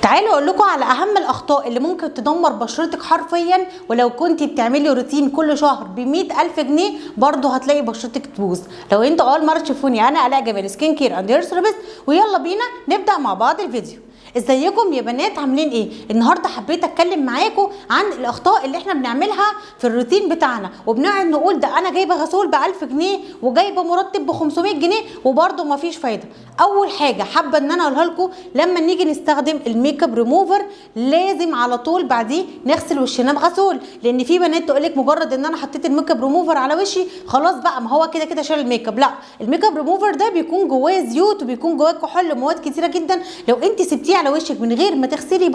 تعالوا اقول لكم على اهم الاخطاء اللي ممكن تدمر بشرتك حرفيا، ولو كنتي بتعملي روتين كل شهر ب100,000 جنيه برضه هتلاقي بشرتك تبوظ. لو انتوا اول مره تشوفوني انا الاء جمال سكين كير اند هير ثيرابيست، ويلا بينا نبدا مع بعض الفيديو. ازيكم يا بنات، عاملين ايه؟ النهارده حبيت اتكلم معاكم عن الاخطاء اللي احنا بنعملها في الروتين بتاعنا، وبنقعد نقول ده انا جايبه غسول ب1000 جنيه وجايبه مرطب ب500 جنيه وبرده مفيش فايده. اول حاجه حابه ان انا اقولها لكم، لما نيجي نستخدم الميك اب ريموفر لازم على طول بعديه نغسل وشنا بغسول، لان في بنات تقول لك مجرد ان انا حطيت الميك اب ريموفر على وشي خلاص بقى ما هو كده كده شال الميك اب. لا، الميك اب ريموفر ده بيكون جواه زيوت وبيكون جواه كحول ومواد كتيره جدا. لو انت سبتيه على وشك من غير ما تغسلي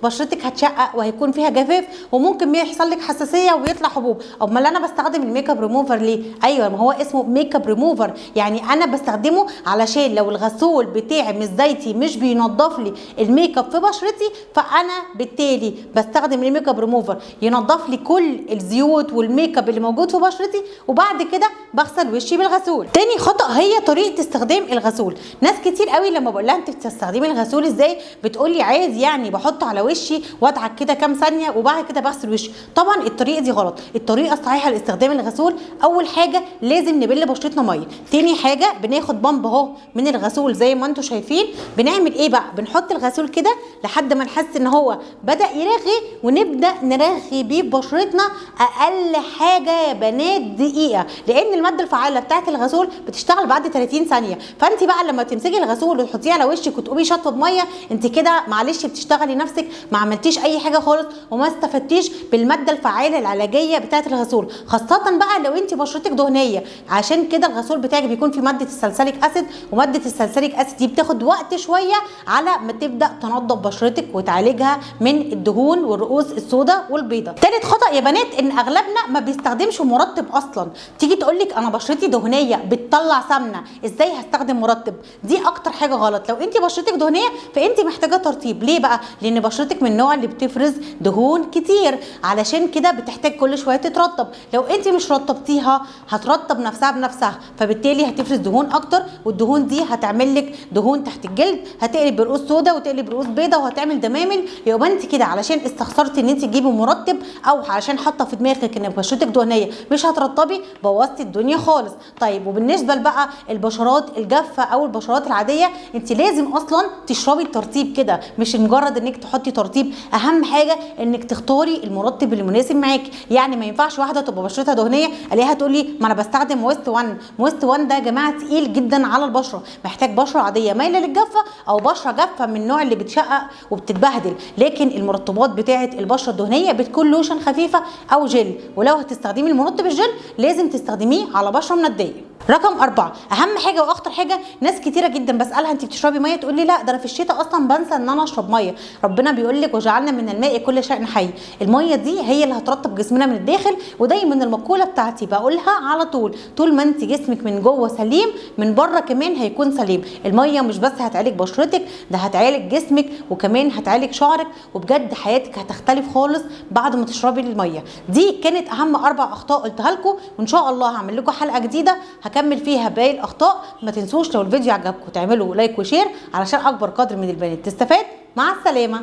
بشرتك هتشقق وهيكون فيها جفاف وممكن يحصل لك حساسيه ويطلع حبوب. امال انا بستخدم الميك اب ريموفر ليه؟ ايوه، ما هو اسمه ميك اب ريموفر، يعني انا بستخدمه علشان لو الغسول بتاعي مش زيتي مش بينضف لي الميك اب في بشرتي، فانا بالتالي بستخدم الميك اب ريموفر ينضف لي كل الزيوت والميك اب اللي موجود في بشرتي، وبعد كده بغسل وشي بالغسول. تاني خطأ هي طريقه استخدام الغسول. ناس كتير قوي لما بقول لها انت بتستخدمي الغسول ازاي بتقولي عادي، يعني بحط على وشي وادعك كده كام ثانيه وبعد كده بغسل وشي. طبعا الطريقه دي غلط. الطريقه الصحيحه لاستخدام الغسول، اول حاجه لازم نبل بشرتنا ميه. تاني حاجه بناخد بامب اهو من الغسول زي ما انتم شايفين. بنعمل ايه بقى؟ بنحط الغسول كده لحد ما نحس ان هو بدا يرغي، ونبدا نرغي بيه بشرتنا اقل حاجه يا بنات دقيقه، لان الماده الفعاله بتاعه الغسول بتشتغل بعد 30 ثانيه. فانت بقى لما تمسكي الغسول وتحطيه على وشك وتقومي شاطه بميه، انت كده معلش بتشتغلي نفسك، ما عملتيش اي حاجه خالص وما استفدتيش بالماده الفعاله العلاجيه بتاعه الغسول، خاصه بقى لو انت بشرتك دهنيه. عشان كده الغسول بتاعك بيكون فيه ماده السلسليك اسيد، وماده السلسليك اسيد دي بتاخد وقت شويه على ما تبدا تنظف بشرتك وتعالجها من الدهون والرؤوس السوداء والبيضاء. تالت خطا يا بنات ان اغلبنا ما بيستخدمش مرطب اصلا. تيجي تقول لك انا بشرتي دهنيه بتطلع سمنه، ازاي هستخدم مرطب؟ دي اكتر حاجه غلط. لو انت بشرتك دهنيه فانت محتاجه ترطيب. ليه بقى؟ لان بشرتك من النوع اللي بتفرز دهون كتير، علشان كده بتحتاج كل شويه تترطب. لو انت مش رطبتيها هترطب نفسها بنفسها، فبالتالي هتفرز دهون اكتر، والدهون دي هتعمل لك دهون تحت الجلد، هتقلب برؤوس سودا وتقلب برؤوس بيضه وهتعمل دمامل. يبقى انت كده علشان استخسرتي ان انت تجيبي مرطب، او علشان حاطه في دماغك ان بشرتك دهنيه مش هترطبي، بوظتي الدنيا خالص. طيب وبالنسبه بقى البشرات الجافه او البشرات العاديه، انت لازم اصلا تشربي الترطيب كده، مش مجرد انك تحطي ترطيب. اهم حاجه انك تختاري المرطب اللي مناسب معاكي. يعني ما ينفعش واحده تبقى بشرتها دهنيه الاقيها تقول لي ما انا بستخدم مويست 1. مويست 1 ده يا جماعه تقيل جدا على البشره، محتاج بشره عاديه مايله للجافه او بشره جافه من النوع اللي بتشقق وبتتبهدل. لكن المرطبات بتاعه البشره الدهنيه بتكون لوشن خفيفه او جل، ولو هتستخدمي المرطب الجل لازم تستخدميه على بشره منديه. رقم 4، اهم حاجه واخطر حاجه، ناس كتيره جدا بسالها انت بتشربي ميه، تقول لي لا ده انا في الشتاء اصلا بنسى ان انا اشرب ميه. ربنا بيقول لك وجعلنا من الماء كل شيء حي. الميه دي هي اللي هترطب جسمنا من الداخل، ودايما المقوله بتاعتي بقولها على طول، طول ما انت جسمك من جوه سليم من بره كمان هيكون سليم. الميه مش بس هتعالج بشرتك، ده هتعالج جسمك وكمان هتعالج شعرك، وبجد حياتك هتختلف خالص بعد ما تشربي الميه. دي كانت اهم 4 اخطاء قلتها لكم، وان شاء الله هعمل لكم حلقه جديده هكمل فيها باقي الاخطاء. ما تنسوش لو الفيديو عجبكم تعملوا لايك وشير علشان اكبر قدر من البنات تستفاد. مع السلامه.